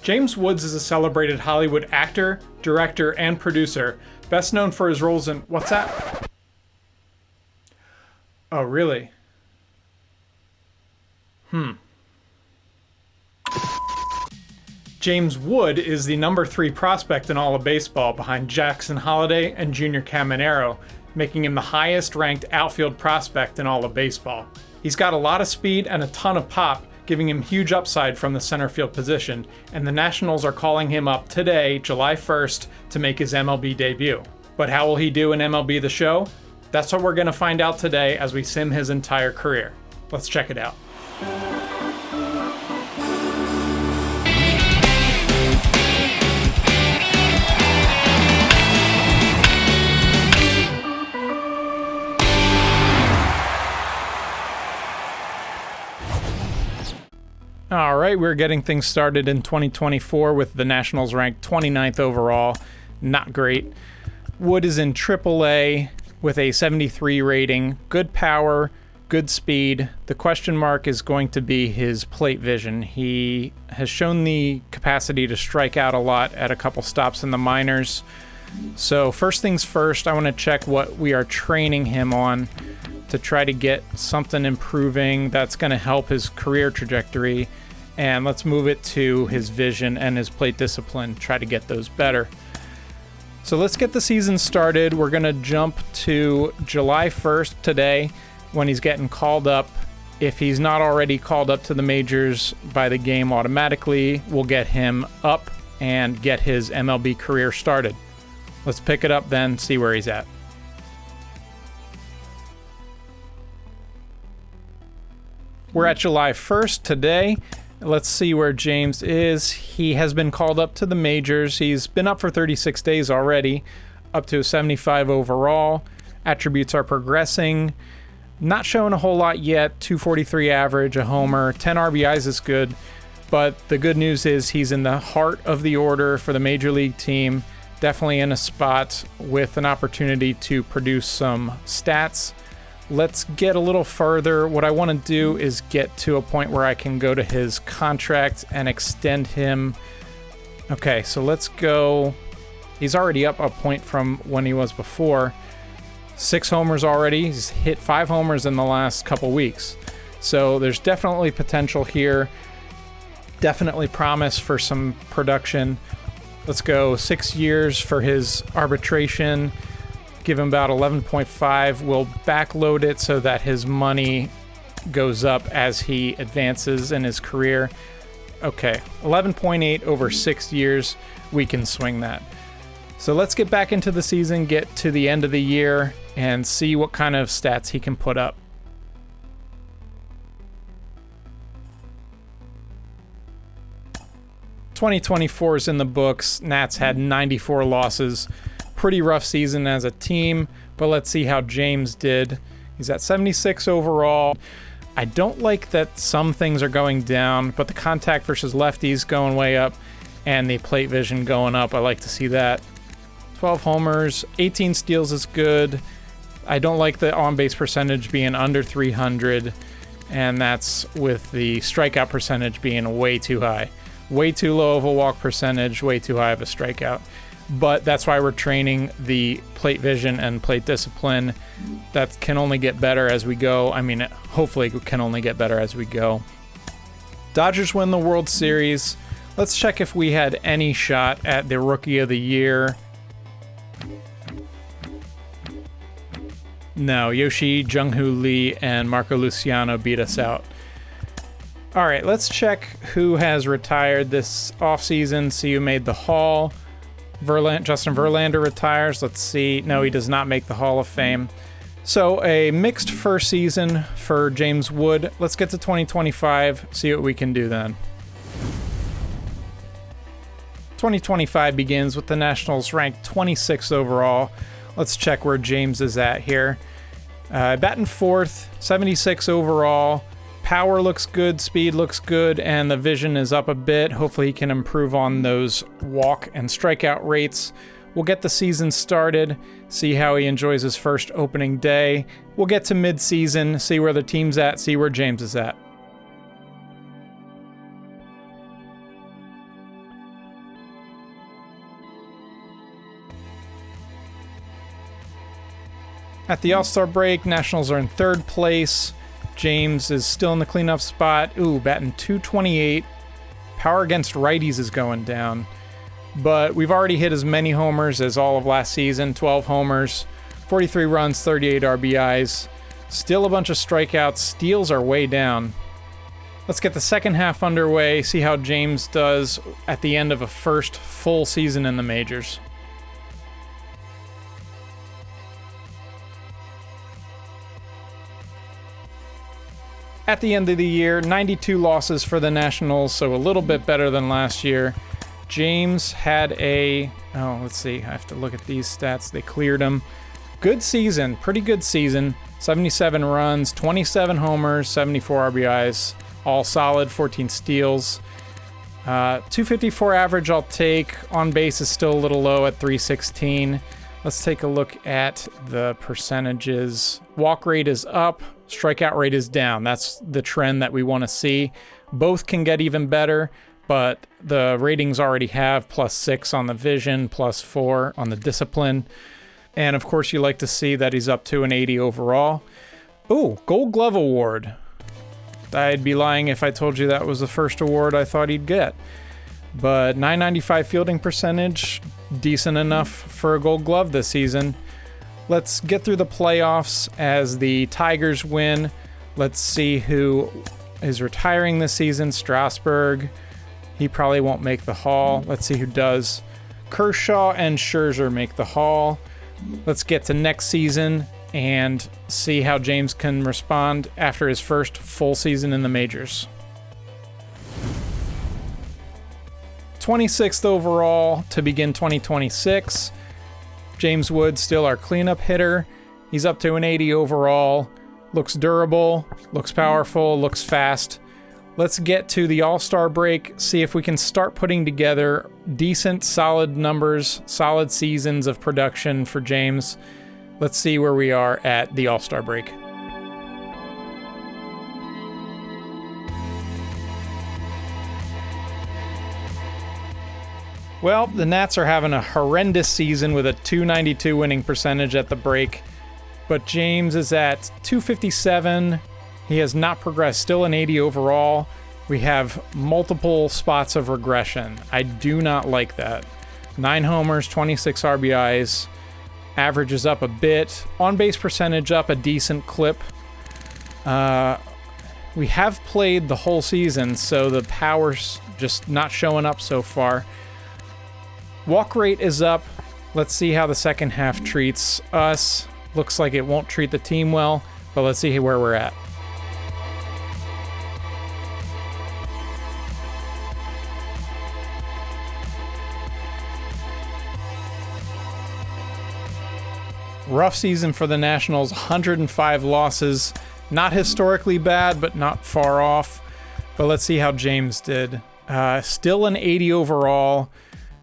James Woods is a celebrated Hollywood actor, director, and producer, best known for his roles in... What's that? Oh, really? James Wood is the number 3 prospect in all of baseball behind Jackson Holliday and Junior Caminero, making him the highest ranked outfield prospect in all of baseball. He's got a lot of speed and a ton of pop, giving him huge upside from the center field position, and the Nationals are calling him up today, July 1st, to make his MLB debut. But how will he do in MLB The Show? That's what we're going to find out today as we sim his entire career. Let's check it out. All right, we're getting things started in 2024 with the Nationals ranked 29th overall. Not great. Wood is in AAA with a 73 rating. Good power, good speed. The question mark is going to be his plate vision. He has shown the capacity to strike out a lot at a couple stops in the minors. So first things first, I want to check what we are training him on to try to get something improving that's going to help his career trajectory. And let's move it to his vision and his plate discipline, try to get those better. So let's get the season started. We're going to jump to July 1st today when he's getting called up. If he's not already called up to the majors by the game automatically, we'll get him up and get his MLB career started. Let's pick it up then, see where he's at. We're at July 1st today. Let's see where James is. He has been called up to the majors. He's been up for 36 days already, up to a 75 overall. Attributes are progressing. Not showing a whole lot yet. 243 average, a homer, 10 RBIs is good. But the good news is he's in the heart of the order for the major league team. Definitely in a spot with an opportunity to produce some stats. Let's get a little further. What I want to do is get to a point where I can go to his contract and extend him. Okay, so let's go. He's already up a point from when he was before. 6 homers already. He's hit 5 homers in the last couple weeks. So there's definitely potential here. Definitely promise for some production. Let's go 6 years for his arbitration. Give him about 11.5. We'll backload it so that his money goes up as he advances in his career. Okay, 11.8 over 6 years. We can swing that. So let's get back into the season, get to the end of the year, and see what kind of stats he can put up. '24 is in the books. Nats had 94 losses. Pretty rough season as a team, but let's see how James did. He's at 76 overall. I don't like that some things are going down, but the contact versus lefties going way up and the plate vision going up. I like to see that. 12 homers, 18 steals is good. I don't like the on-base percentage being under 300, and that's with the strikeout percentage being way too high. Way too low of a walk percentage, way too high of a strikeout. But that's why we're training the plate vision and plate discipline. That can only get better as we go. I mean, hopefully it can only get better as we go. Dodgers win the World Series. Let's check if we had any shot at the Rookie of the Year. No, Yoshi, Jung-Hoo Lee, and Marco Luciano beat us out. All right, let's check who has retired this offseason, see who made the Hall. Justin Verlander retires. Let's see. No, he does not make the Hall of Fame. So a mixed first season for James Wood. Let's get to 2025, see what we can do then. 2025 begins with the Nationals ranked 26th overall. Let's check where James is at here. Batting fourth, 76 overall. Power looks good, speed looks good, and the vision is up a bit. Hopefully he can improve on those walk and strikeout rates. We'll get the season started, see how he enjoys his first opening day. We'll get to mid-season, see where the team's at, see where James is at. At the All-Star break, Nationals are in third place. James is still in the cleanup spot. Ooh, batting .228. Power against righties is going down. But we've already hit as many homers as all of last season. 12 homers, 43 runs, 38 RBIs. Still a bunch of strikeouts. Steals are way down. Let's get the second half underway, see how James does at the end of a first full season in the majors. At the end of the year, 92 losses for the Nationals, so a little bit better than last year. James had let's see, I have to look at these stats. They cleared him. Good season, pretty good season. 77 runs, 27 homers, 74 RBIs, all solid, 14 steals. 254 average I'll take. On base is still a little low at 316. Let's take a look at the percentages. Walk rate is up, strikeout rate is down. That's the trend that we want to see. Both can get even better, but the ratings already have +6 on the vision, +4 on the discipline. And of course, you like to see that he's up to an 80 overall. Ooh, Gold Glove Award. I'd be lying if I told you that was the first award I thought he'd get. But .995 fielding percentage, decent enough for a Gold Glove this season. Let's get through the playoffs as the Tigers win. Let's see who is retiring this season. Strasburg. He probably won't make the Hall. Let's see who does. Kershaw and Scherzer make the Hall. Let's get to next season and see how James can respond after his first full season in the majors. 26th overall to begin 2026. James Wood still our cleanup hitter. He's up to an 80 overall. Looks durable, looks powerful, looks fast. Let's get to the All-Star break, see if we can start putting together decent, solid numbers, solid seasons of production for James. Let's see where we are at the All-Star break. Well, the Nats are having a horrendous season with a .292 winning percentage at the break, but James is at .257. He has not progressed, still an 80 overall. We have multiple spots of regression. I do not like that. 9 homers, 26 RBIs. Average is up a bit. On-base percentage up a decent clip. We have played the whole season, so the power's just not showing up so far. Walk rate is up. Let's see how the second half treats us. Looks like it won't treat the team well, but let's see where we're at. Rough season for the Nationals, 105 losses. Not historically bad, but not far off. But let's see how James did. Still an 80 overall.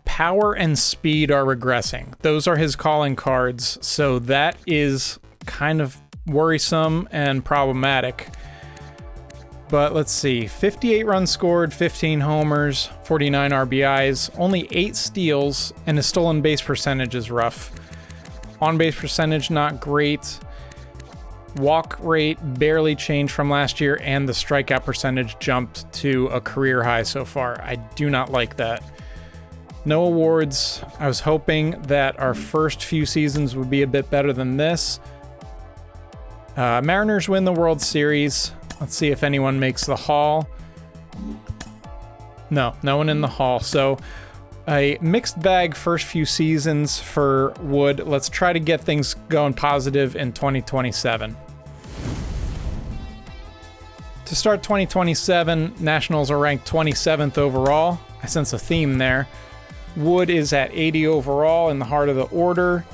Power and speed are regressing. Those are his calling cards, so that is kind of worrisome and problematic. But let's see, 58 runs scored, 15 homers, 49 RBIs, only 8 steals, and his stolen base percentage is rough. On-base percentage, not great. Walk rate barely changed from last year, and the strikeout percentage jumped to a career high so far. I do not like that. No awards. I was hoping that our first few seasons would be a bit better than this. Mariners win the World Series. Let's see if anyone makes the Hall. No one in the Hall. So a mixed bag first few seasons for Wood. Let's try to get things going positive in 2027. To start 2027, Nationals are ranked 27th overall. I sense a theme there. Wood is at 80 overall in the heart of the order.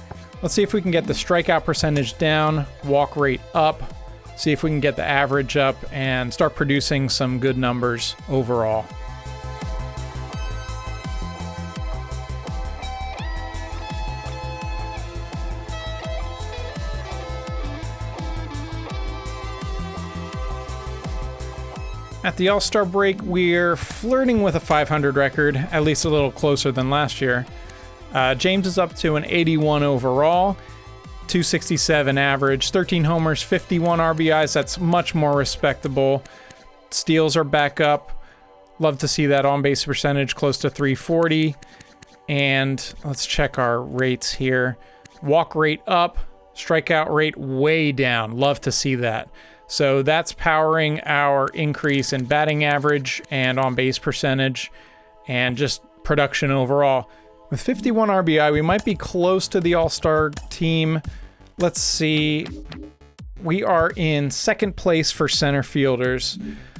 Let's see if we can get the strikeout percentage down, walk rate up, see if we can get the average up, and start producing some good numbers overall. At the All-Star break, we're flirting with a 500 record, at least a little closer than last year. James is up to an 81 overall. 267 average, 13 homers, 51 RBIs. That's much more respectable. Steals are back up. Love to see that on-base percentage close to 340. And let's check our rates here. Walk rate up, strikeout rate way down. Love to see that. So that's powering our increase in batting average and on-base percentage and just production overall. With 51 RBI, we might be close to the All-Star team. Let's see. We are in second place for center fielders.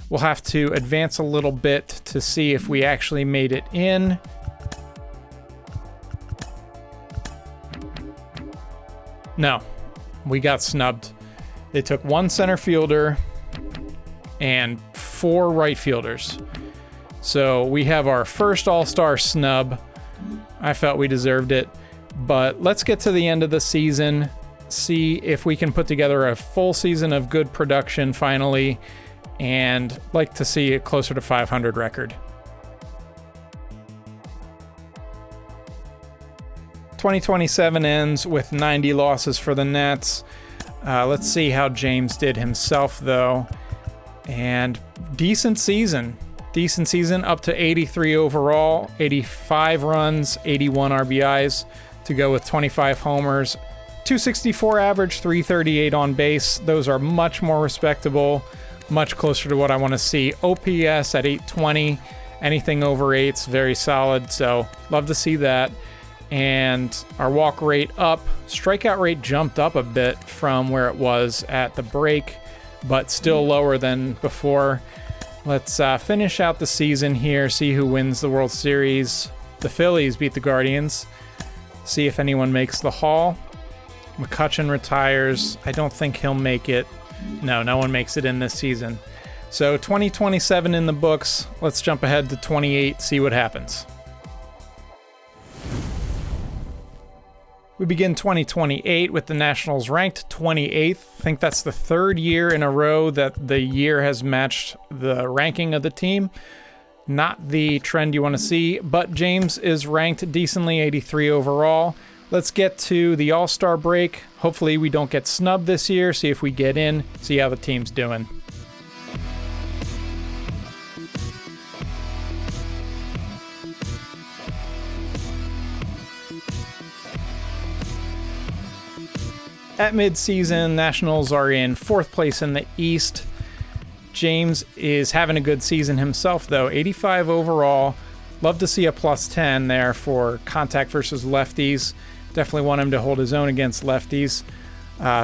We'll have to advance a little bit to see if we actually made it in. No, we got snubbed. They took one center fielder and 4 right fielders. So we have our first All-Star snub. I felt we deserved it. But let's get to the end of the season, see if we can put together a full season of good production finally, and like to see a closer to 500 record. 2027 ends with 90 losses for the Nets. Let's see how James did himself, though. And decent season. Decent season, up to 83 overall, 85 runs, 81 RBIs to go with 25 homers, 264 average, 338 on base. Those are much more respectable, much closer to what I want to see. OPS at 820, anything over 8's very solid, so love to see that. And our walk rate up, strikeout rate jumped up a bit from where it was at the break, but still lower than before. Let's finish out the season here, see who wins the World Series. The Phillies beat the Guardians. See if anyone makes the Hall. McCutchen retires. I don't think he'll make it. No one makes it in this season. So 2027 in the books. Let's jump ahead to 28, see what happens. We begin 2028 with the Nationals ranked 28th. I think that's the third year in a row that the year has matched the ranking of the team. Not the trend you want to see, but James is ranked decently, 83 overall. Let's get to the All-Star break. Hopefully we don't get snubbed this year. See if we get in, see how the team's doing. At midseason, Nationals are in 4th place in the East. James is having a good season himself, though. 85 overall. Love to see a plus 10 there for contact versus lefties. Definitely want him to hold his own against lefties.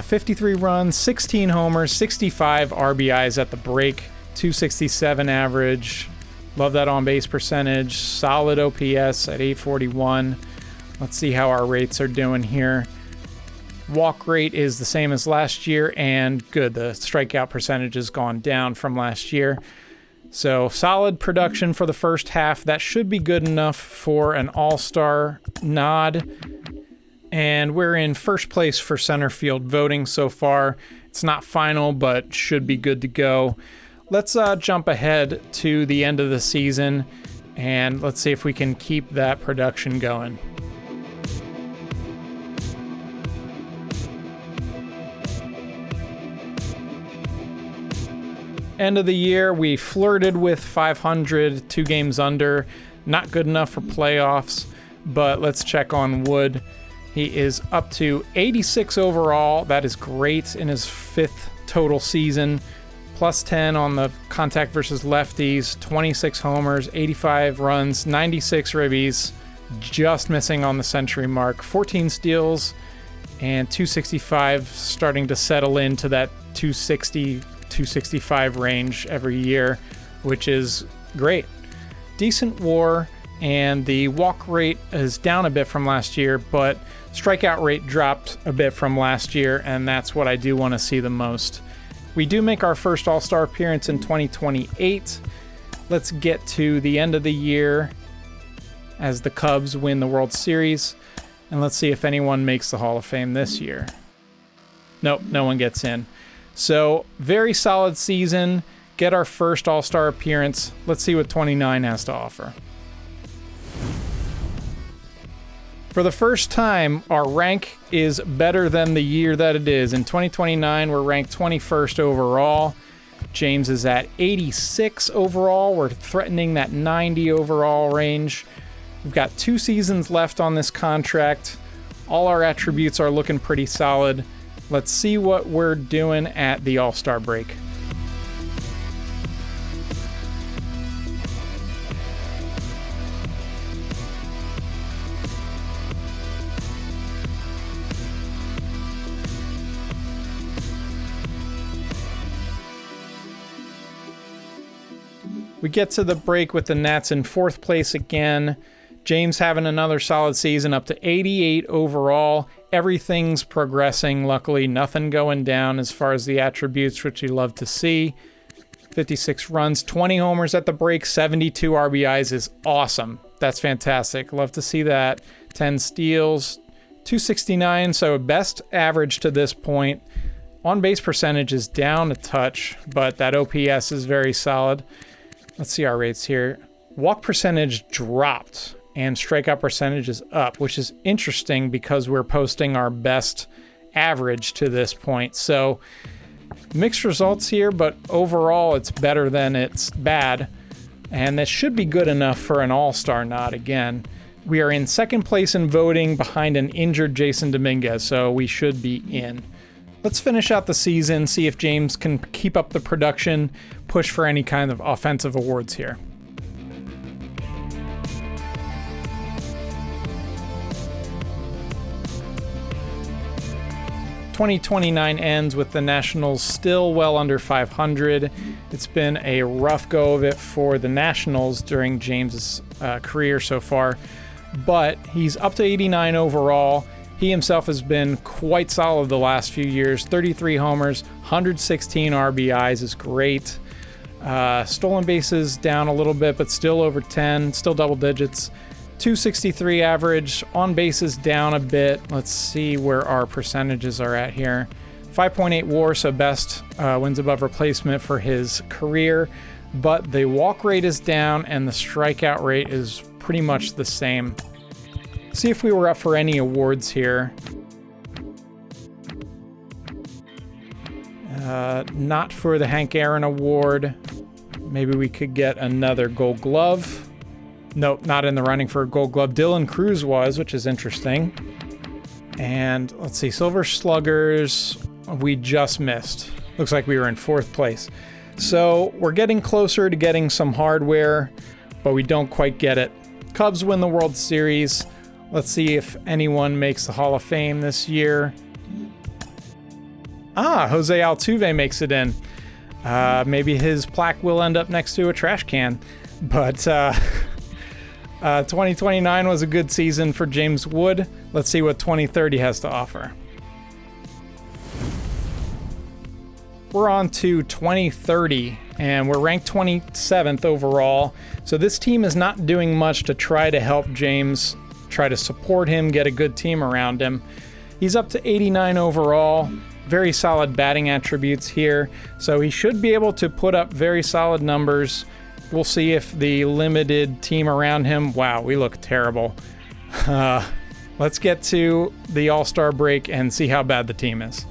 53 runs, 16 homers, 65 RBIs at the break, 267 average. Love that on-base percentage. Solid OPS at 841. Let's see how our rates are doing here. Walk rate is the same as last year, and good. The strikeout percentage has gone down from last year. So solid production for the first half. That should be good enough for an all-star nod. And we're in first place for center field voting so far. It's not final, but should be good to go. Let's jump ahead to the end of the season, and let's see if we can keep that production going. End of the year, we flirted with 500, 2 games under. Not good enough for playoffs, but let's check on Wood. He is up to 86 overall. That is great in his 5th total season. Plus 10 on the contact versus lefties, 26 homers, 85 runs, 96 ribbies, just missing on the century mark, 14 steals, and 265, starting to settle into that 260, 265 range every year, which is great. Decent WAR, and the walk rate is down a bit from last year, but strikeout rate dropped a bit from last year, and that's what I do want to see the most. We do make our first All-Star appearance in 2028. Let's get to the end of the year as the Cubs win the World Series, and let's see if anyone makes the Hall of Fame this year. Nope, no one gets in. So, very solid season. Get our first All-Star appearance. Let's see what 29 has to offer. For For the first time, our rank is better than the year that it is. In 2029, we're ranked 21st overall. James is at 86 overall. We're threatening that 90 overall range. We've got 2 seasons left on this contract. All our attributes are looking pretty solid. Let's see what we're doing at the All-Star break. We get to the break with the Nats in 4th place again. James having another solid season, up to 88 overall. Everything's progressing. Luckily, nothing going down as far as the attributes, which you love to see. 56 runs, 20 homers at the break, 72 RBIs is awesome. That's fantastic. Love to see that. 10 steals, 269, so best average to this point. On-base percentage is down a touch, but that OPS is very solid. Let's see our rates here. Walk percentage dropped and strikeout percentage is up, which is interesting because we're posting our best average to this point. So mixed results here, but overall it's better than it's bad. And that should be good enough for an all-star nod again. We are in 2nd place in voting behind an injured Jason Dominguez, so we should be in. Let's finish out the season, see if James can keep up the production, push for any kind of offensive awards here. '29 ends with the Nationals still well under 500. It's been a rough go of it for the Nationals during James's career so far, but he's up to 89 overall. He himself has been quite solid the last few years. 33 homers, 116 RBIs is great. Stolen bases down a little bit, but still over 10, still double digits. 263 average, on bases down a bit. Let's see where our percentages are at here. 5.8 WAR, so best wins above replacement for his career. But the walk rate is down and the strikeout rate is pretty much the same. See if we were up for any awards here. Not for the Hank Aaron Award. Maybe we could get another Gold Glove. Nope, not in the running for a Gold Glove. Dylan Cruz was, which is interesting. And let's see, Silver Sluggers, we just missed. Looks like we were in 4th place. So we're getting closer to getting some hardware, but we don't quite get it. Cubs win the World Series. Let's see if anyone makes the Hall of Fame this year. Jose Altuve makes it in. Maybe his plaque will end up next to a trash can. But 2029 was a good season for James Wood. Let's see what 2030 has to offer. We're on to 2030, and we're ranked 27th overall. So this team is not doing much to try to help James, try to support him, get a good team around him. He's up to 89 overall. Very solid batting attributes here. So he should be able to put up very solid numbers. We'll see if the limited team around him, wow, we look terrible. Let's get to the All-Star break and see how bad the team is.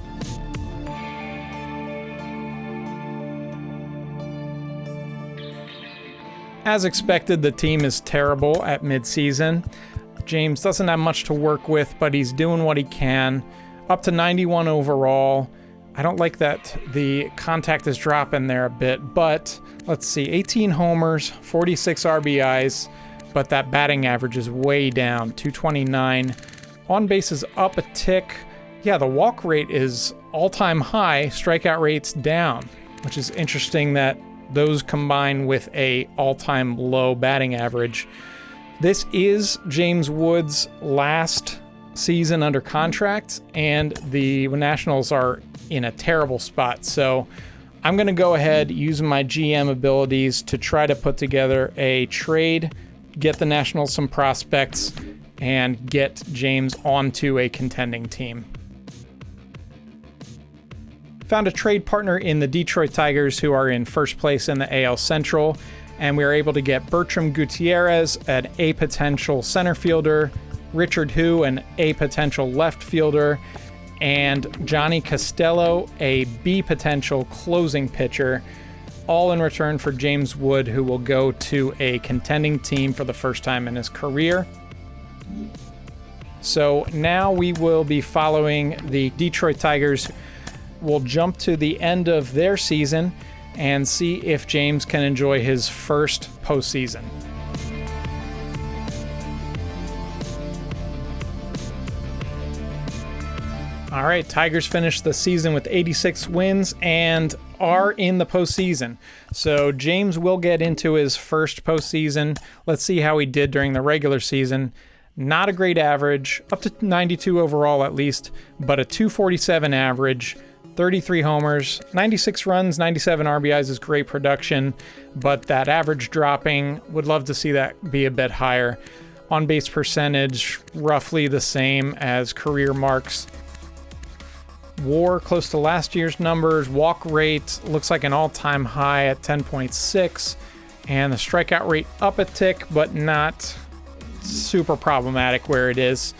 As expected, the team is terrible at midseason. James doesn't have much to work with, but he's doing what he can. Up to 91 overall. I don't like that the contact is dropping there a bit, but let's see, 18 homers, 46 RBIs, but that batting average is way down, 229. On base is up a tick. Yeah, the walk rate is all-time high, strikeout rate's down, which is interesting that those combine with a all-time low batting average. This is James Wood's last season under contract, and the Nationals are in a terrible spot. So I'm going to go ahead using my GM abilities to try to put together a trade, get the Nationals some prospects, and get James onto a contending team. Found a trade partner in the Detroit Tigers, who are in 1st place in the AL Central, and we were able to get Bertram Gutierrez, a potential center fielder, Richard Hu, an A potential left fielder, and Johnny Costello, a B potential closing pitcher, all in return for James Wood, who will go to a contending team for the first time in his career. So now we will be following the Detroit Tigers. We'll jump to the end of their season and see if James can enjoy his first postseason. All right, Tigers finished the season with 86 wins and are in the postseason. So James will get into his first postseason. Let's see how he did during the regular season. Not a great average, up to 92 overall at least, but a 247 average, 33 homers, 96 runs, 97 RBIs is great production, but that average dropping, would love to see that be a bit higher. On-base percentage, roughly the same as career marks. WAR close to last year's numbers. Walk rate looks like an all-time high at 10.6, and the strikeout rate up a tick, but not super problematic where it is.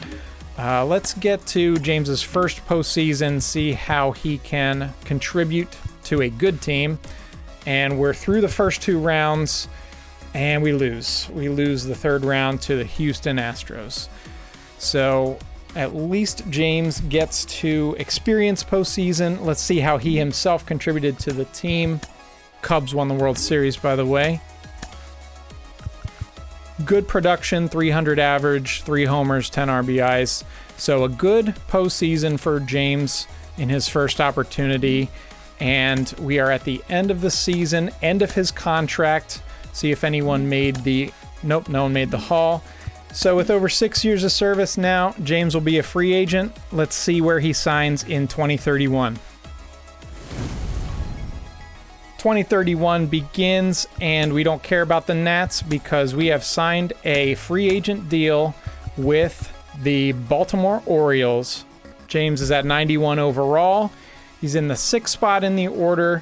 Let's get to James's first postseason, see how he can contribute to a good team. And we're through the first two rounds, and we lose. We lose the third round to the Houston Astros. So at least James gets to experience postseason. Let's see how he himself contributed to the team. Cubs won the World Series, by the way. Good production, 300 average, 3 homers, 10 RBIs. So a good postseason for James in his first opportunity. And we are at the end of the season, end of his contract. See if anyone made the... Nope, no one made the haul. So with over 6 years of service now, James will be a free agent. Let's see where he signs in 2031. 2031 begins, and we don't care about the Nats because we have signed a free agent deal with the Baltimore Orioles. James is at 91 overall. He's in the 6th spot in the order.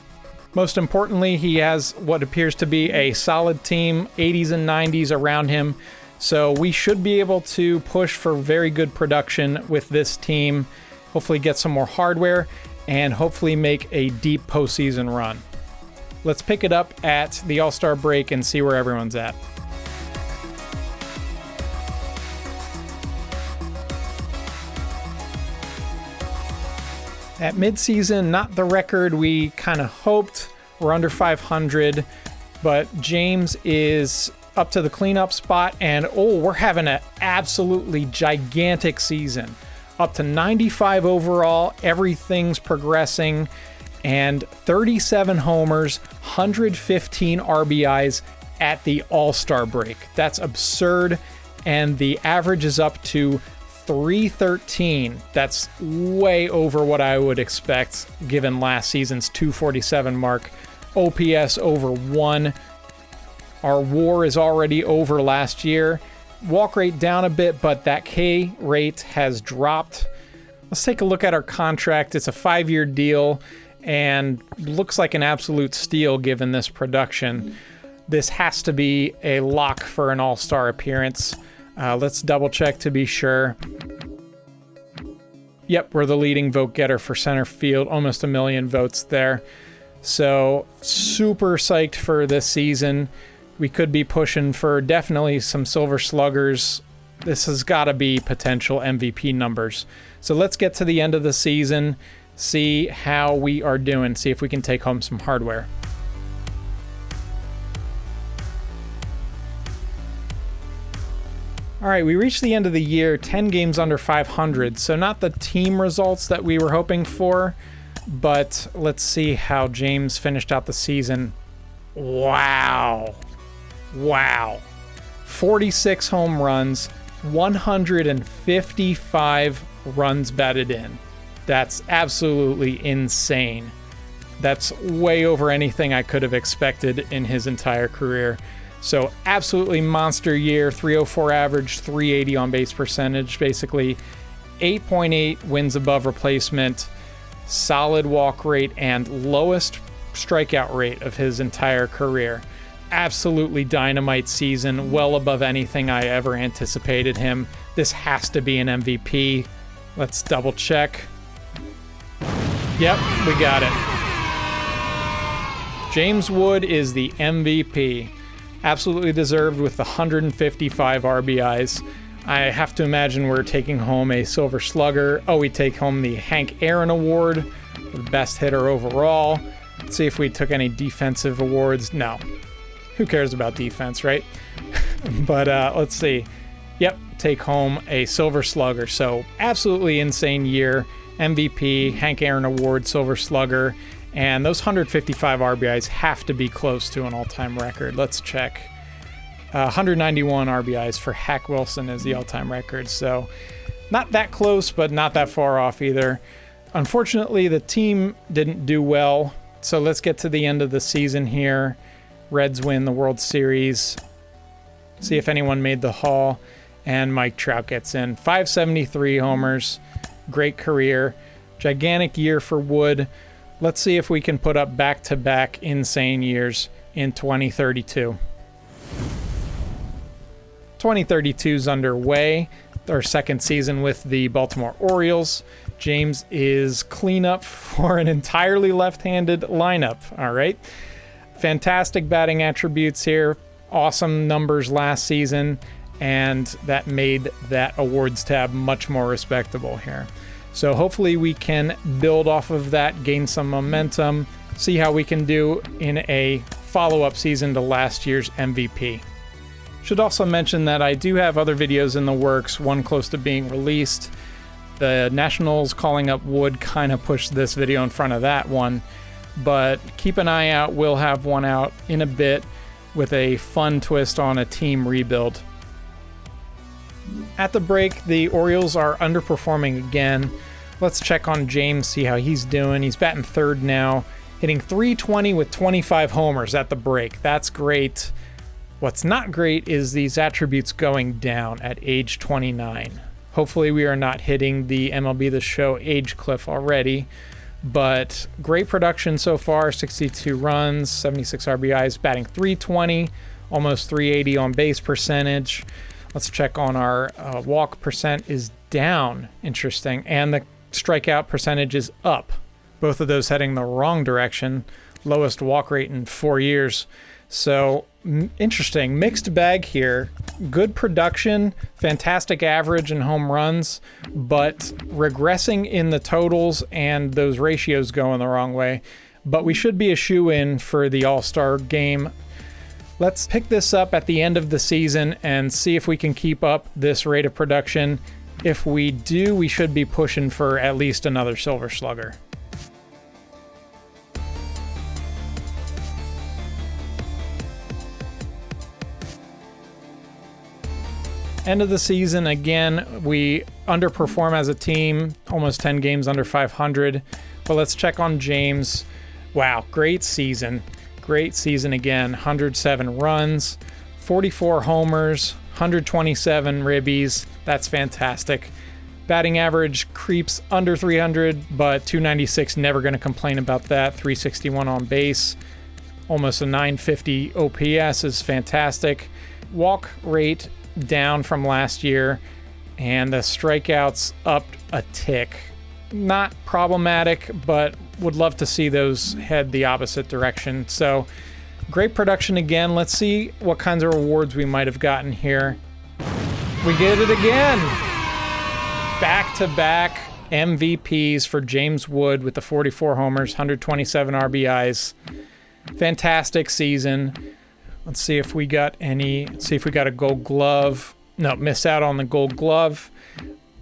Most importantly, he has what appears to be a solid team, 80s and 90s around him. So we should be able to push for very good production with this team, hopefully get some more hardware, and hopefully make a deep postseason run. Let's pick it up at the All-Star break and see where everyone's at. At midseason, not the record we kind of hoped. We're under 500, but James is up to the cleanup spot, and we're having an absolutely gigantic season. Up to 95 overall, everything's progressing, and 37 homers, 115 RBIs at the All-Star break. That's absurd, and the average is up to 313. That's way over what I would expect given last season's 247 mark. OPS over 1. Our WAR is already over last year. Walk rate down a bit, but that K rate has dropped. Let's take a look at our contract. It's a 5-year deal and looks like an absolute steal given this production. This has to be a lock for an all-star appearance. Let's double check to be sure. Yep, we're the leading vote getter for center field, almost 1 million votes there. So super psyched for this season. We could be pushing for definitely some silver sluggers. This has got to be potential MVP numbers. So let's get to the end of the season, see how we are doing, see if we can take home some hardware. All right, we reached the end of the year, 10 games under 500, so not the team results that we were hoping for, but let's see how James finished out the season. Wow. 46 home runs, 155 runs batted in. That's absolutely insane. That's way over anything I could have expected in his entire career. So absolutely monster year, 304 average, 380 on base percentage, basically 8.8 wins above replacement, solid walk rate, and lowest strikeout rate of his entire career. absolutely dynamite season, well above anything I ever anticipated him. This has to be an MVP. Let's double check. Yep, we got it. James Wood is the MVP. Absolutely deserved with the 155 RBIs. I have to imagine we're taking home a Silver Slugger. Oh, we take home the Hank Aaron Award for the best hitter overall. Let's see if we took any defensive awards. No. Who cares about defense, right? But let's see. Yep, take home a Silver Slugger. So absolutely insane year. MVP, Hank Aaron Award, Silver Slugger. And those 155 RBIs have to be close to an all-time record. Let's check. 191 RBIs for Hack Wilson is the all-time record. So not that close, but not that far off either. Unfortunately, the team didn't do well. So let's get to the end of the season here. Reds win the World Series. See if anyone made the Hall. And Mike Trout gets in. 573 homers. Great career. Gigantic year for Wood. Let's see if we can put up back-to-back insane years in 2032. 2032 is underway. Our second season with the Baltimore Orioles. James is cleanup for an entirely left-handed lineup. All right. Fantastic batting attributes here. Awesome numbers last season. And that made that awards tab much more respectable here. So hopefully we can build off of that, gain some momentum, see how we can do in a follow-up season to last year's MVP. Should also mention that I do have other videos in the works, one close to being released. The Nationals calling up Wood kind of pushed this video in front of that one, but keep an eye out. We'll have one out in a bit with a fun twist on a team rebuild. At the break, the Orioles are underperforming again. Let's check on James, see how he's doing. He's batting third now, hitting .320 with 25 homers at the break. That's great. What's not great is these attributes going down at age 29. Hopefully we are not hitting the MLB The Show age cliff already, but great production so far, 62 runs, 76 RBIs, batting .320, almost .380 on base percentage. Let's check on our walk percent is down, interesting, and the strikeout percentage is up. Both of those heading the wrong direction, lowest walk rate in 4 years. So interesting, mixed bag here. Good production, fantastic average and home runs, but regressing in the totals and those ratios going the wrong way. But we should be a shoo-in for the All-Star game. Let's pick this up at the end of the season and see if we can keep up this rate of production. If we do, we should be pushing for at least another Silver Slugger. End of the season, again, we underperform as a team, almost 10 games under 500. But let's check on James. Wow, great season. Great season again. 107 runs, 44 homers, 127 ribbies. That's fantastic. Batting average creeps under 300, but 296, never going to complain about that. 361 on base, almost a 950 OPS is fantastic. Walk rate down from last year, and the strikeouts up a tick. Not problematic, but would love to see those head the opposite direction. So great production again. Let's see what kinds of rewards we might have gotten here. We get it again. Back-to-back MVPs for James Wood with the 44 homers, 127 RBIs. Fantastic season. Let's see if we got a Gold Glove. No, missed out on the Gold Glove.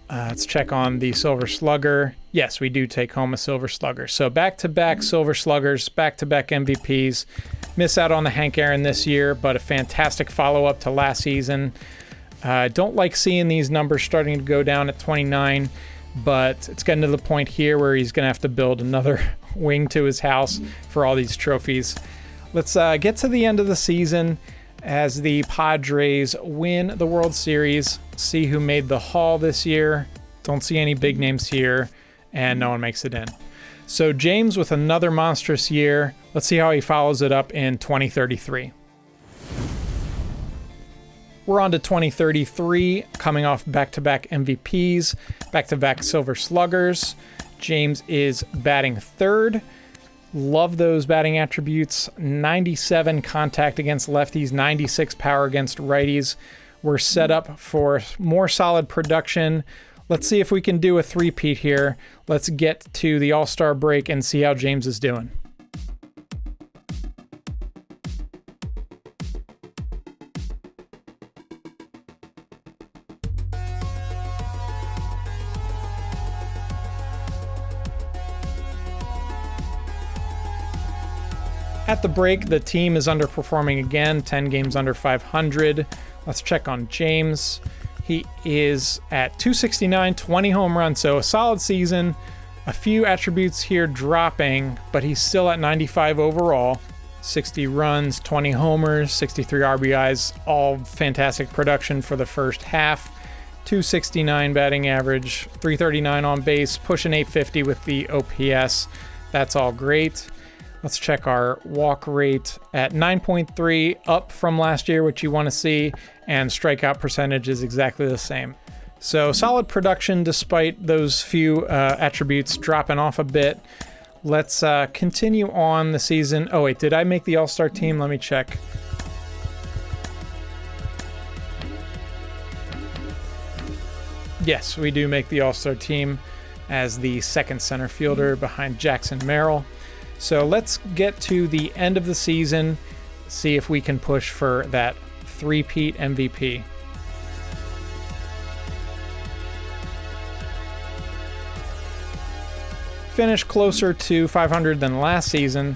Let's check on the Silver Slugger. Yes, we do take home a Silver Slugger. So back-to-back Silver Sluggers, back-to-back MVPs. Miss out on the Hank Aaron this year, but a fantastic follow-up to last season. Don't like seeing these numbers starting to go down at 29, but it's getting to the point here where he's going to have to build another wing to his house for all these trophies. Let's get to the end of the season as the Padres win the World Series. See who made the Hall this year. Don't see any big names here, and no one makes it in. So James with another monstrous year. Let's see how he follows it up in 2033. We're on to 2033, coming off back-to-back MVPs, back-to-back Silver Sluggers. James is batting third. Love those batting attributes. 97 contact against lefties, 96 power against righties. We're set up for more solid production. Let's see if we can do a three-peat here. Let's get to the All-Star break and see how James is doing. At the break, the team is underperforming again, 10 games under 500. Let's check on James. He is at 269, 20 home runs, so a solid season. A few attributes here dropping, but he's still at 95 overall. 60 runs, 20 homers, 63 RBIs, all fantastic production for the first half. 269 batting average, 339 on base, pushing 850 with the OPS. That's all great. Let's check our walk rate at 9.3, up from last year, which you want to see, and strikeout percentage is exactly the same. So solid production despite those few attributes dropping off a bit. Let's continue on the season. Oh wait, did I make the All-Star team? Let me check. Yes, we do make the All-Star team as the second center fielder behind Jackson Merrill. So let's get to the end of the season, see if we can push for that three-peat MVP. Finished closer to 500 than last season,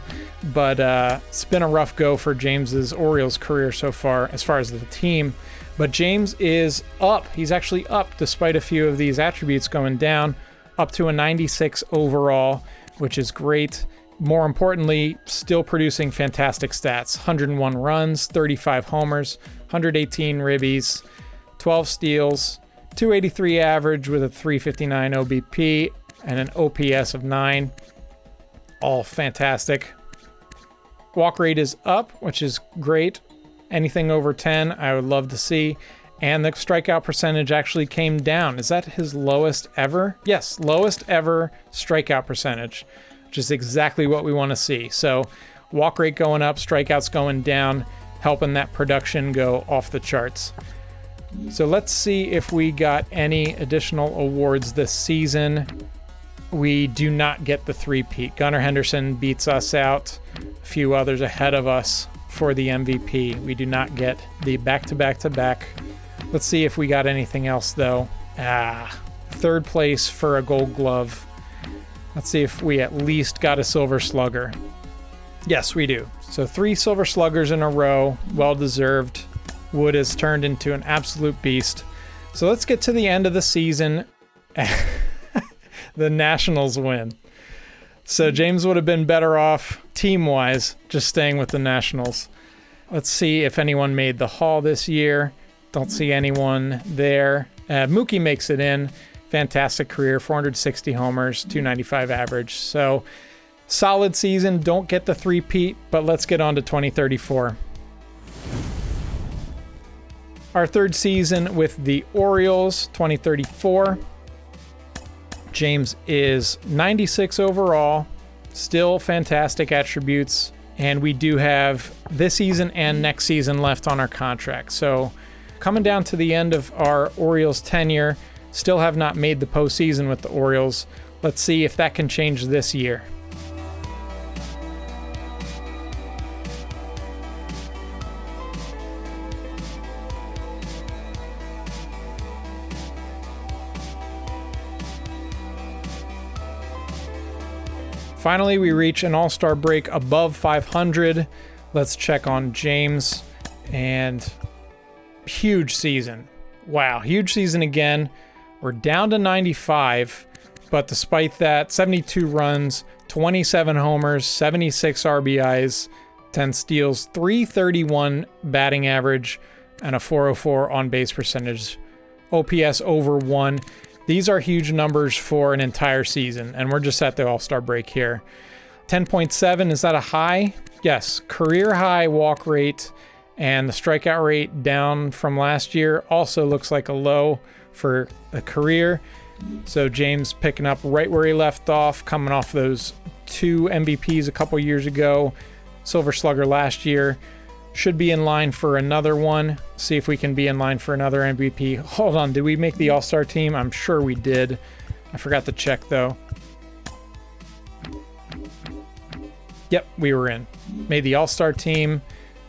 but it's been a rough go for James's Orioles career so far as the team. But James is up. He's actually up despite a few of these attributes going down, up to a 96 overall, which is great. More importantly, still producing fantastic stats. 101 runs, 35 homers, 118 ribbies, 12 steals, 283 average with a 359 OBP, and an OPS of 9. All fantastic. Walk rate is up, which is great. Anything over 10, I would love to see. And the strikeout percentage actually came down. Is that his lowest ever? Yes, lowest ever strikeout percentage, which is exactly what we want to see. So walk rate going up, strikeouts going down, helping that production go off the charts. So let's see if we got any additional awards this season. We do not get the three-peat. Gunnar Henderson beats us out, a few others ahead of us for the MVP. We do not get the back-to-back-to-back. Let's see if we got anything else, though. Third place for a Gold Glove. Let's see if we at least got a Silver Slugger. Yes, we do. So 3 Silver Sluggers in a row, well-deserved. Wood has turned into an absolute beast. So let's get to the end of the season. The Nationals win. So James would have been better off team-wise just staying with the Nationals. Let's see if anyone made the Hall this year. Don't see anyone there. Mookie makes it in. Fantastic career, 460 homers, 295 average. So solid season. Don't get the three-peat, but let's get on to 2034. Our third season with the Orioles, 2034. James is 96 overall, still fantastic attributes, and we do have this season and next season left on our contract. So coming down to the end of our Orioles tenure, still have not made the postseason with the Orioles. Let's see if that can change this year. Finally, we reach an all-star break above 500. Let's check on James. And huge season. Wow, huge season again. We're down to 95, but despite that, 72 runs, 27 homers, 76 RBIs, 10 steals, 331 batting average, and a 404 on-base percentage. OPS over 1. These are huge numbers for an entire season, and we're just at the All-Star break here. 10.7, is that a high? Yes, career high walk rate And the strikeout rate down from last year also looks like a low for a career. So James picking up right where he left off, coming off those 2 MVPs a couple years ago, Silver Slugger last year. Should be in line for another one. See if we can be in line for another MVP. Hold on, did we make the All-Star team? I'm sure we did. I forgot to check though. Yep, we were in. Made the All-Star team.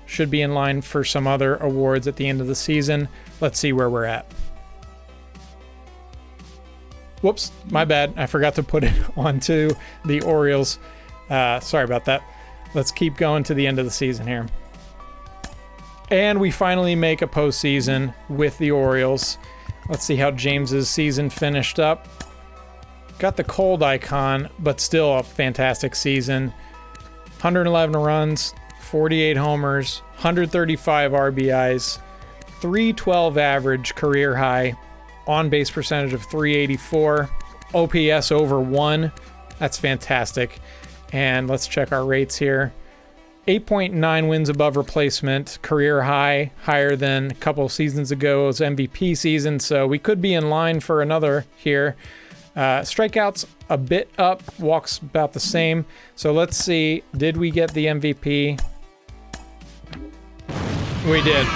Should be in line for some other awards at the end of the season. Let's see where we're at. Whoops, my bad. I forgot to put it onto the Orioles. Sorry about that. Let's keep going to the end of the season here. And we finally make a postseason with the Orioles. Let's see how James's season finished up. Got the cold icon, but still a fantastic season. 111 runs, 48 homers, 135 RBIs, 312 average career high, on-base percentage of 384, OPS over 1. That's fantastic. And let's check our rates here. 8.9 wins above replacement, career high, higher than a couple of seasons ago's MVP season, so we could be in line for another here. Strikeouts a bit up, walks about the same. So let's see, did we get the MVP? We did.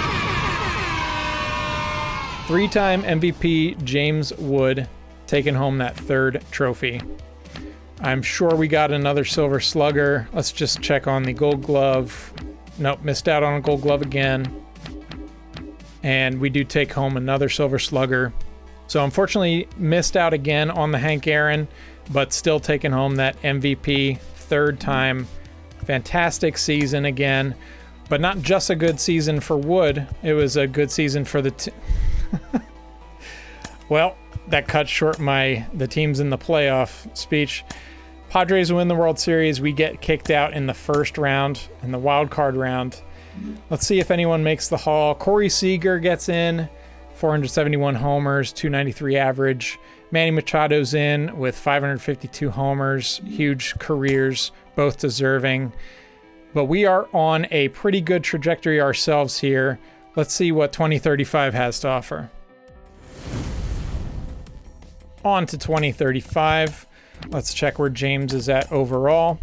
3-time MVP James Wood taking home that 3rd trophy. I'm sure we got another Silver Slugger. Let's just check on the Gold Glove. Nope, missed out on a Gold Glove again. And we do take home another Silver Slugger. So unfortunately missed out again on the Hank Aaron, but still taking home that MVP 3rd time. Fantastic season again, but not just a good season for Wood. It was a good season for the well, that cut short the teams in the playoff speech. Padres win the World Series. We get kicked out in the first round, in the wild card round. Let's see if anyone makes the haul. Corey Seager gets in, 471 homers, 293 average. Manny Machado's in with 552 homers, huge careers, both deserving. But we are on a pretty good trajectory ourselves here. Let's see what 2035 has to offer. On to 2035. Let's check where James is at overall.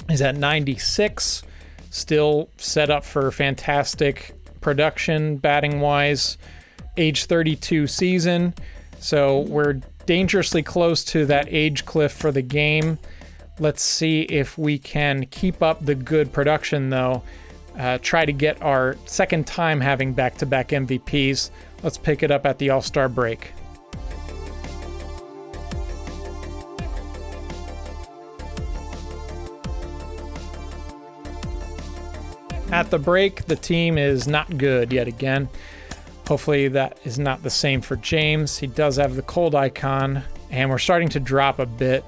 He's at 96. Still set up for fantastic production batting wise. Age 32 season. So we're dangerously close to that age cliff for the game. Let's see if we can keep up the good production though. Try to get our 2nd time having back-to-back MVPs. Let's pick it up at the All-Star break. At the break, the team is not good yet again. Hopefully that is not the same for James. He does have the cold icon, and we're starting to drop a bit.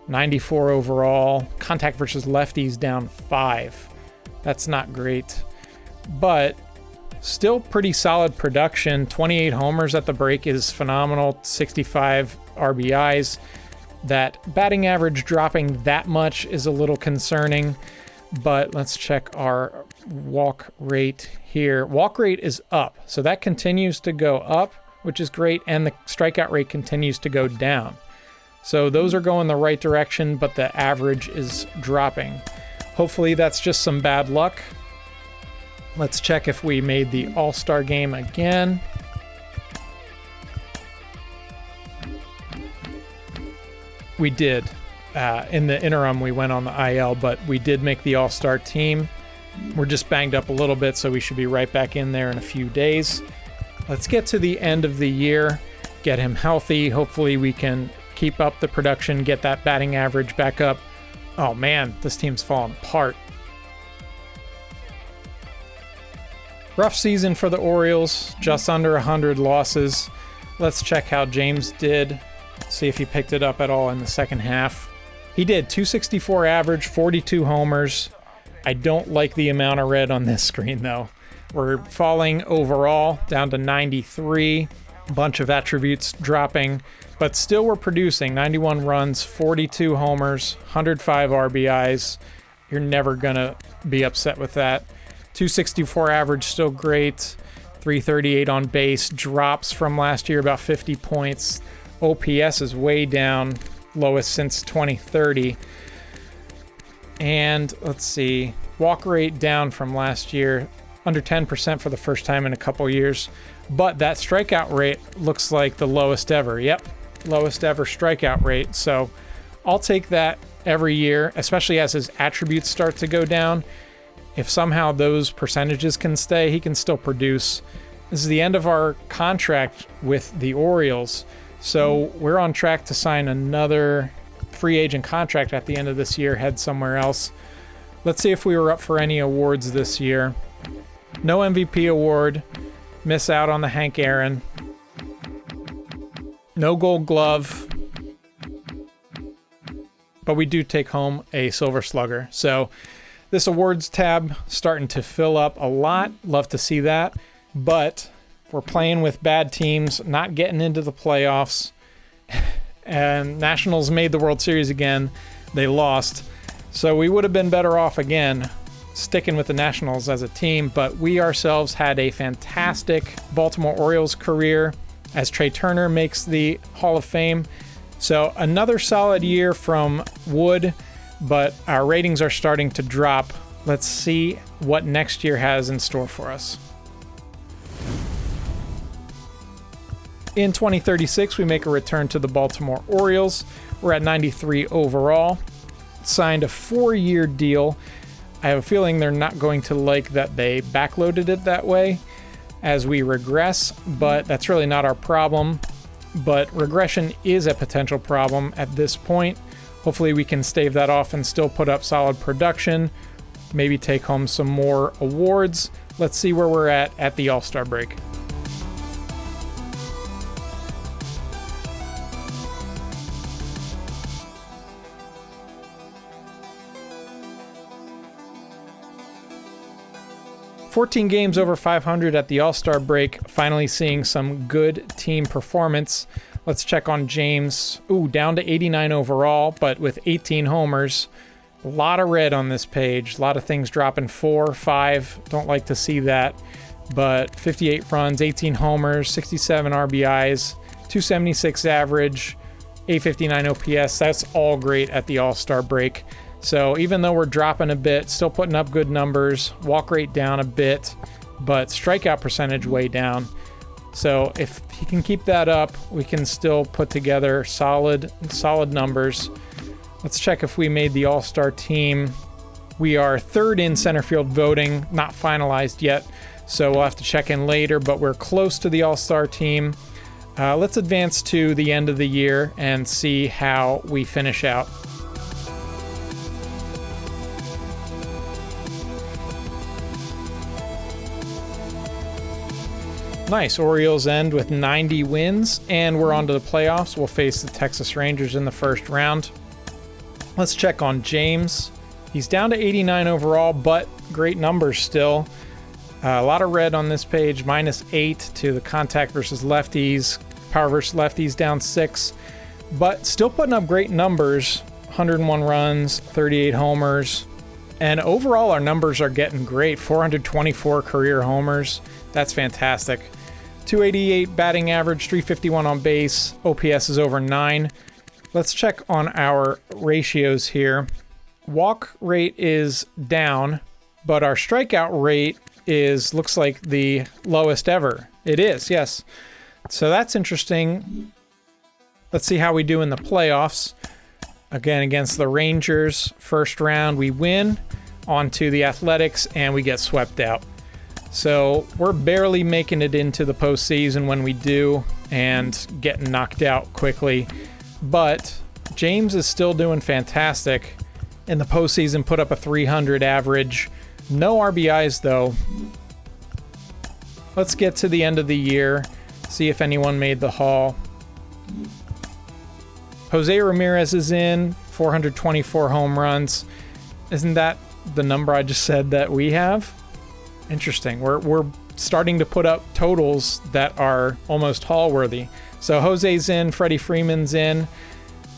94 overall. Contact versus lefties down 5. That's not great, but still pretty solid production. 28 homers at the break is phenomenal. 65 RBIs. That batting average dropping that much is a little concerning, but let's check our walk rate here. Walk rate is up, so that continues to go up, which is great, and the strikeout rate continues to go down. So those are going the right direction, but the average is dropping. Hopefully that's just some bad luck. Let's check if we made the All-Star game again. We did. In the interim, we went on the IL, but we did make the All-Star team. We're just banged up a little bit, so we should be right back in there in a few days. Let's get to the end of the year, get him healthy. Hopefully we can keep up the production, get that batting average back up. Oh man, this team's falling apart. Rough season for the Orioles, just under 100 losses. Let's check how James did, see if he picked it up at all in the second half. He did. 264 average, 42 homers. I don't like the amount of red on this screen though. We're falling overall down to 93. A bunch of attributes dropping, but still we're producing 91 runs, 42 homers, 105 RBIs. You're never gonna be upset with that. 264 average, still great. 338 on base, drops from last year about 50 points. OPS is way down, lowest since 2030. And let's see, walk rate down from last year, under 10% for the first time in a couple years. But that strikeout rate looks like the lowest ever. Yep, lowest ever strikeout rate. So I'll take that every year, especially as his attributes start to go down. If somehow those percentages can stay, he can still produce. This is the end of our contract with the Orioles. So we're on track to sign another free agent contract at the end of this year, head somewhere else. Let's see if we were up for any awards this year. No MVP award. Miss out on the Hank Aaron. No Gold Glove. But we do take home a Silver Slugger. So this awards tab starting to fill up a lot. Love to see that. But we're playing with bad teams, not getting into the playoffs. And Nationals made the World Series again. They lost. So we would have been better off again sticking with the Nationals as a team, but we ourselves had a fantastic Baltimore Orioles career as Trey Turner makes the Hall of Fame. So another solid year from Wood, but our ratings are starting to drop. Let's see what next year has in store for us. In 2036, we make a return to the Baltimore Orioles. We're at 93 overall. Signed a 4-year deal. I have a feeling they're not going to like that they backloaded it that way as we regress, but that's really not our problem. But regression is a potential problem at this point. Hopefully we can stave that off and still put up solid production, maybe take home some more awards. Let's see where we're at the All-Star break. "14 games over 500 at the All-Star break, finally seeing some good team performance." Let's check on James. Ooh, down to 89 overall, but with 18 homers. A lot of red on this page. A lot of things dropping 4, 5. Don't like to see that. But 58 runs, 18 homers, 67 RBIs, 276 average, 859 OPS. That's all great at the All-Star break. So even though we're dropping a bit, still putting up good numbers, walk rate down a bit, but strikeout percentage way down. So if he can keep that up, we can still put together solid numbers. Let's check if we made the All-Star team. We are third in center field voting, not finalized yet, so we'll have to check in later, but we're close to the All-Star team. Let's advance to the end of the year and see how we finish out. Nice. Orioles end with 90 wins, and we're on to the playoffs. We'll face the Texas Rangers in the first round. Let's check on James. He's down to 89 overall, but great numbers still. A lot of red on this page, -8 to the contact versus lefties. Power versus lefties down 6, but still putting up great numbers. 101 runs, 38 homers. And overall, our numbers are getting great. 424 career homers. That's fantastic. 288 batting average, 351 on base. OPS is over 9. Let's check on our ratios here. Walk rate is down, but our strikeout rate looks like the lowest ever. It is, yes. So that's interesting. Let's see how we do in the playoffs. Again, against the Rangers, first round, we win. On to the Athletics, and we get swept out. So we're barely making it into the postseason when we do, and getting knocked out quickly. But James is still doing fantastic. In the postseason, put up a 300 average. No RBIs, though. Let's get to the end of the year, see if anyone made the Hall. Jose Ramirez is in, 424 home runs. Isn't that the number I just said that we have? Interesting. We're starting to put up totals that are almost Hall worthy. So Jose's in, Freddie Freeman's in.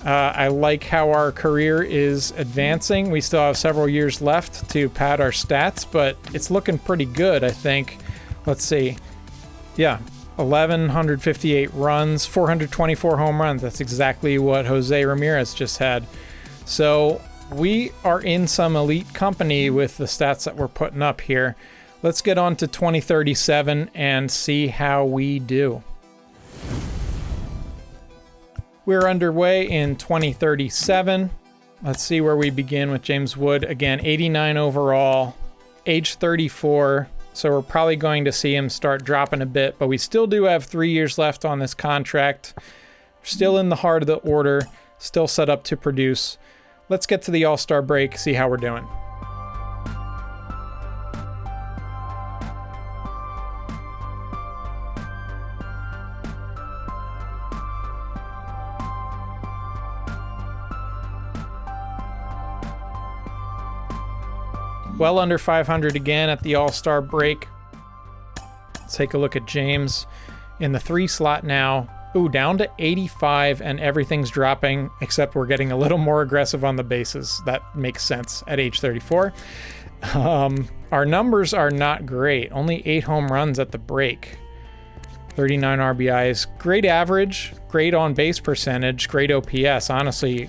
I like how our career is advancing. We still have several years left to pad our stats, but it's looking pretty good, I think. Let's see. Yeah, 1,158 runs, 424 home runs. That's exactly what Jose Ramirez just had. So we are in some elite company with the stats that we're putting up here. Let's get on to 2037 and see how we do. We're underway in 2037. Let's see where we begin with James Wood. Again, 89 overall, age 34. So we're probably going to see him start dropping a bit, but we still do have 3 years left on this contract. Still in the heart of the order, still set up to produce. Let's get to the All-Star break, see how we're doing. Well under 500 again at the All-Star break. Let's take a look at James in the 3 slot now. Ooh, down to 85 and everything's dropping, except we're getting a little more aggressive on the bases. That makes sense at age 34. Our numbers are not great. Only 8 home runs at the break. 39 RBIs. Great average, great on base percentage, great OPS, honestly.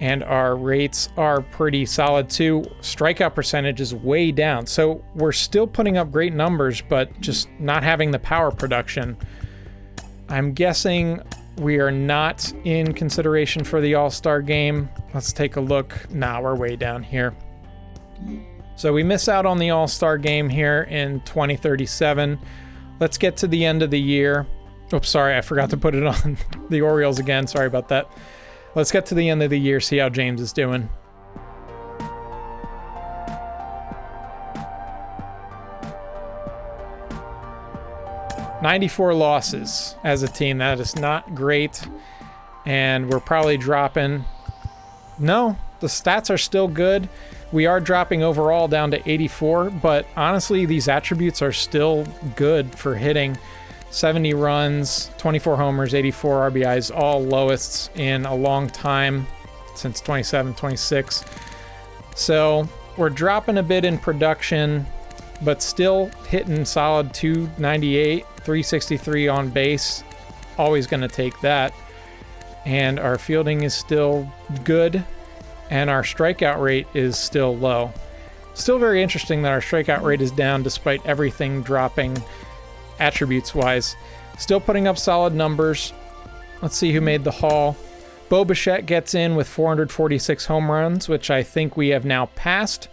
And our rates are pretty solid too. Strikeout percentage is way down. So we're still putting up great numbers, but just not having the power production. I'm guessing we are not in consideration for the All-Star game. Let's take a look. Nah, we're way down here. So we miss out on the All-Star game here in 2037. Let's get to the end of the year. Oops, sorry, I forgot to put it on the Orioles again. Sorry about that. Let's get to the end of the year, see how James is doing. "94 losses as a team. That is not great. And we're probably dropping. No, the stats are still good. We are dropping overall down to 84, but honestly, these attributes are still good for hitting. 70 runs, 24 homers, 84 RBIs, all lowests in a long time, since 27, 26. So we're dropping a bit in production, but still hitting solid 298, 363 on base. Always going to take that. And our fielding is still good, and our strikeout rate is still low. Still very interesting that our strikeout rate is down despite everything dropping attributes wise. Still putting up solid numbers. Let's see who made the haul. Bo Bichette gets in with 446 home runs, which I think we have now passed.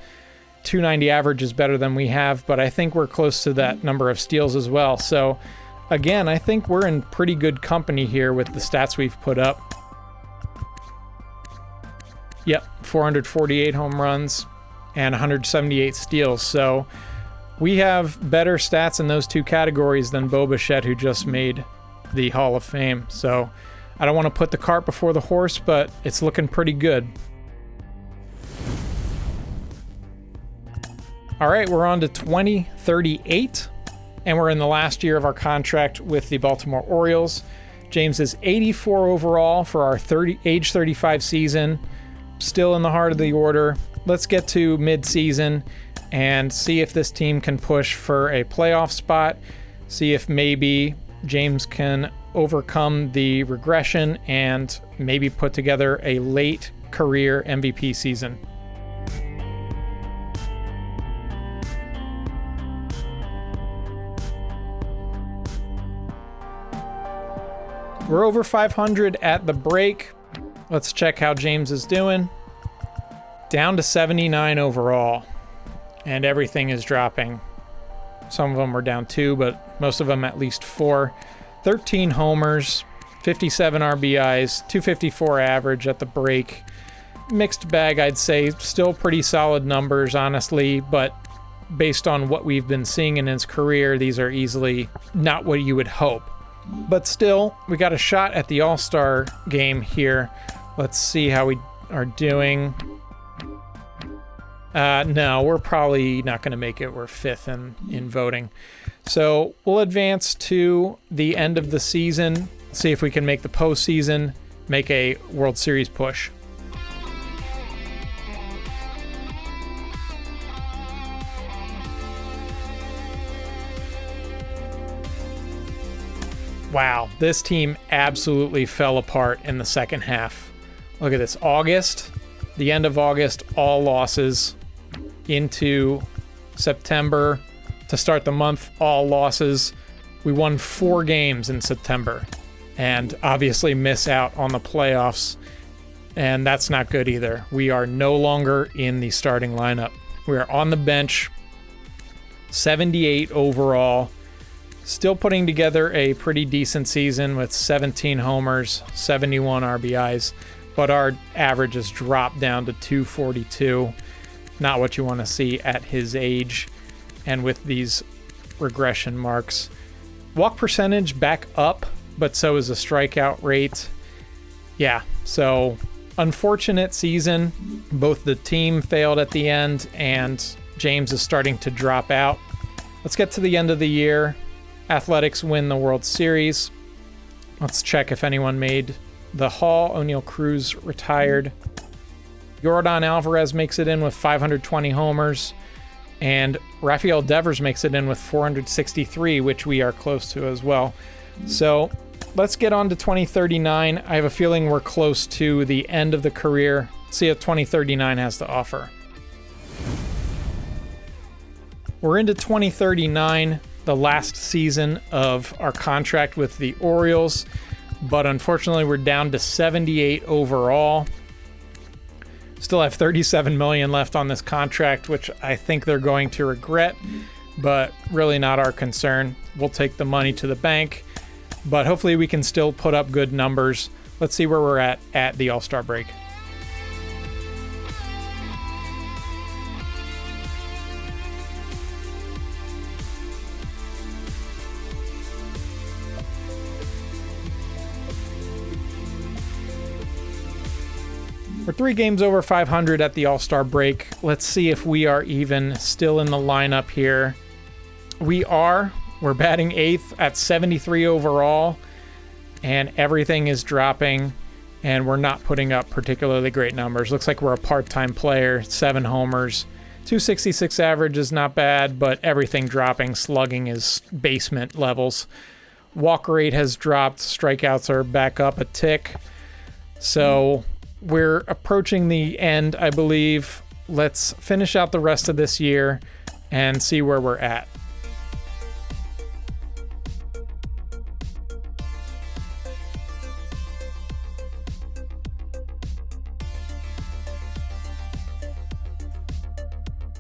290 average is better than we have, but I think we're close to that number of steals as well. So again, I think we're in pretty good company here with the stats we've put up. Yep, 448 home runs and 178 steals. So we have better stats in those 2 categories than Bo Bichette, who just made the Hall of Fame. So I don't want to put the cart before the horse, but it's looking pretty good. All right, we're on to 2038, and we're in the last year of our contract with the Baltimore Orioles. James is 84 overall for our age 35 season. Still in the heart of the order. Let's get to mid-season and see if this team can push for a playoff spot. See if maybe James can overcome the regression and maybe put together a late career MVP season. We're over 500 at the break. Let's check how James is doing. Down to 79 overall. And everything is dropping. Some of them are down 2, but most of them at least 4. 13 homers, 57 RBIs, 254 average at the break. Mixed bag, I'd say. Still pretty solid numbers, honestly, but based on what we've been seeing in his career, these are easily not what you would hope. But still, we got a shot at the All-Star game here. Let's see how we are doing. No, we're probably not going to make it. We're 5th in voting. So we'll advance to the end of the season. See if we can make the postseason, make a World Series push. Wow, this team absolutely fell apart in the second half. Look at this. August, the end of August, all losses. Into September, to start the month, all losses. We won 4 games in September and obviously miss out on the playoffs. And that's not good either. We are no longer in the starting lineup. We are on the bench, 78 overall. Still putting together a pretty decent season with 17 homers, 71 RBIs, but our average has dropped down to 242. Not what you want to see at his age and with these regression marks. Walk percentage back up, but so is the strikeout rate. Yeah, so unfortunate season. Both the team failed at the end and James is starting to drop out. Let's get to the end of the year. Athletics win the World Series. Let's check if anyone made the Hall. O'Neal Cruz retired. Yordan Alvarez makes it in with 520 homers. And Rafael Devers makes it in with 463, which we are close to as well. So let's get on to 2039. I have a feeling we're close to the end of the career. See what 2039 has to offer. We're into 2039. The last season of our contract with the Orioles, but unfortunately we're down to 78 overall. Still have $37 million left on this contract, which I think they're going to regret, but really not our concern. We'll take the money to the bank, but hopefully we can still put up good numbers. Let's see where we're at the All-Star break. We're 3 games over 500 at the All-Star break. Let's see if we are even still in the lineup here. We are. We're batting 8th at 73 overall, and everything is dropping, and we're not putting up particularly great numbers. Looks like we're a part-time player, 7 homers. 266 average is not bad, but everything dropping. Slugging is basement levels. Walk rate has dropped. Strikeouts are back up a tick. So we're approaching the end, I believe. Let's finish out the rest of this year and see where we're at.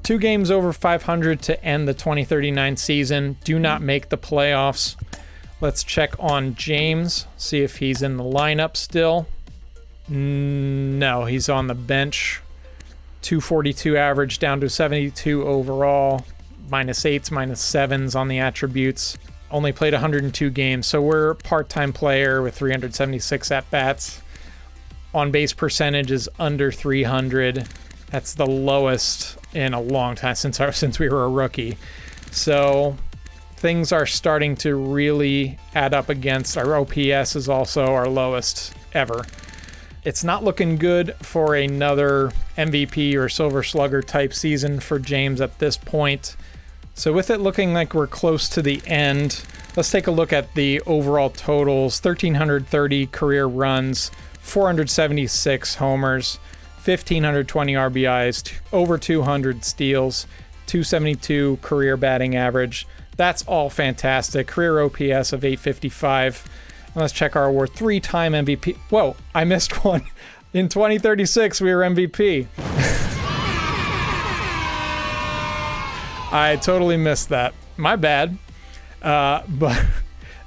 Two games over 500 to end the 2039 season. Do not make the playoffs. Let's check on James, see if he's in the lineup still. No, he's on the bench. 242 average down to 72 overall. -8s, -7s on the attributes. Only played 102 games, so we're a part-time player with 376 at-bats. On-base percentage is under 300. That's the lowest in a long time since we were a rookie. So things are starting to really add up against. Our OPS is also our lowest ever. It's not looking good for another MVP or Silver Slugger type season for James at this point. So with it looking like we're close to the end, let's take a look at the overall totals. 1,330 career runs, 476 homers, 1,520 RBIs, over 200 steals, 272 career batting average. That's all fantastic. Career OPS of 855. Let's check our award. 3-time MVP. Whoa, I missed one. In 2036, we were MVP. I totally missed that. My bad. But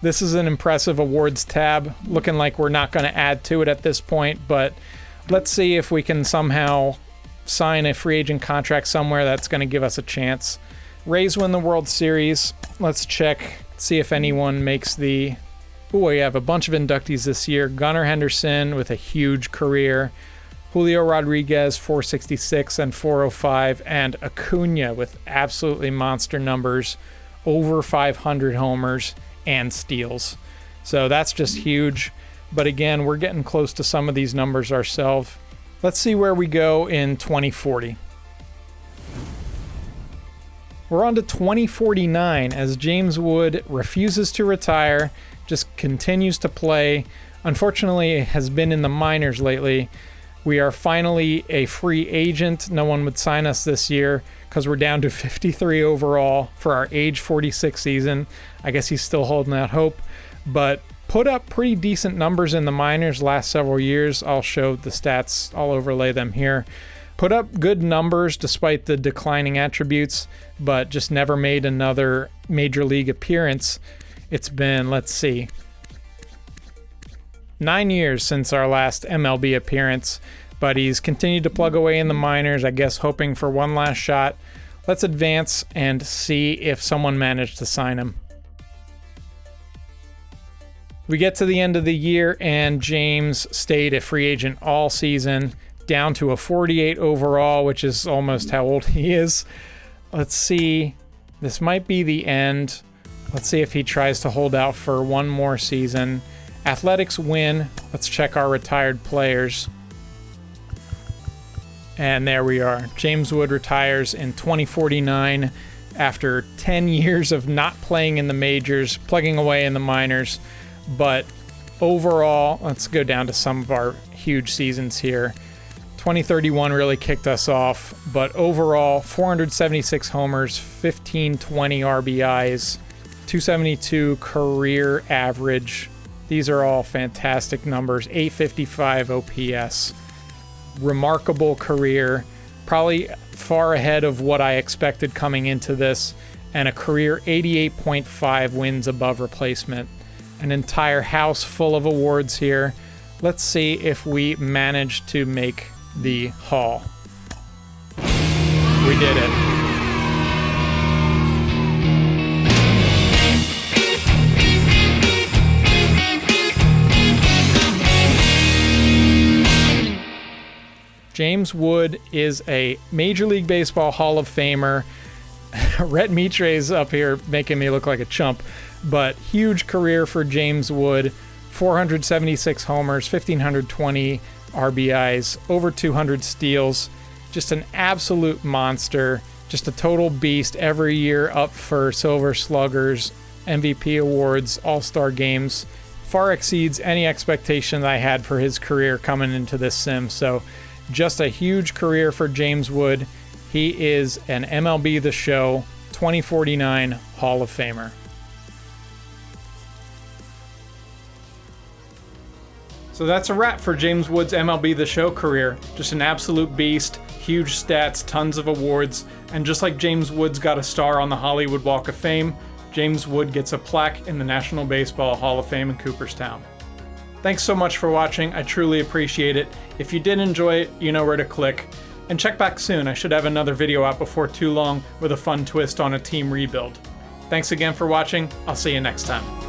this is an impressive awards tab. Looking like we're not going to add to it at this point, but let's see if we can somehow sign a free agent contract somewhere that's going to give us a chance. Rays win the World Series. Let's check, see if anyone makes the... Oh, we have a bunch of inductees this year. Gunnar Henderson with a huge career. Julio Rodriguez, 466 and 405. And Acuna with absolutely monster numbers. Over 500 homers and steals. So that's just huge. But again, we're getting close to some of these numbers ourselves. Let's see where we go in 2040. We're on to 2049 as James Wood refuses to retire, just continues to play. Unfortunately, has been in the minors lately. We are finally a free agent. No one would sign us this year because we're down to 53 overall for our age 46 season. I guess he's still holding out hope, but put up pretty decent numbers in the minors last several years. I'll show the stats, I'll overlay them here. Put up good numbers despite the declining attributes, but just never made another major league appearance. It's been, let's see, 9 years since our last MLB appearance, but he's continued to plug away in the minors, I guess hoping for one last shot. Let's advance and see if someone managed to sign him. We get to the end of the year and James stayed a free agent all season, down to a 48 overall, which is almost how old he is. Let's see. This might be the end. Let's see if he tries to hold out for one more season. Athletics win. Let's check our retired players. And there we are. James Wood retires in 2049 after 10 years of not playing in the majors, plugging away in the minors. But overall, let's go down to some of our huge seasons here. 2031 really kicked us off, but overall, 476 homers, 1520 RBIs, 272 career average. These are all fantastic numbers. 855 OPS. Remarkable career. Probably far ahead of what I expected coming into this. And a career 88.5 wins above replacement. An entire house full of awards here. Let's see if we manage to make the Hall. We did it. James Wood is a Major League Baseball Hall of Famer. Rhett Mitre's up here making me look like a chump, but huge career for James Wood. 476 homers, 1,520 RBIs, over 200 steals. Just an absolute monster. Just a total beast every year, up for Silver Sluggers, MVP awards, All-Star games. Far exceeds any expectation that I had for his career coming into this sim. So just a huge career for James Wood. He is an MLB The Show 2049 Hall of Famer. So that's a wrap for James Wood's MLB The Show career. Just an absolute beast, huge stats, tons of awards, and just like James Wood's got a star on the Hollywood Walk of Fame, James Wood gets a plaque in the National Baseball Hall of Fame in Cooperstown. Thanks so much for watching, I truly appreciate it. If you did enjoy it, you know where to click. And check back soon, I should have another video out before too long with a fun twist on a team rebuild. Thanks again for watching, I'll see you next time.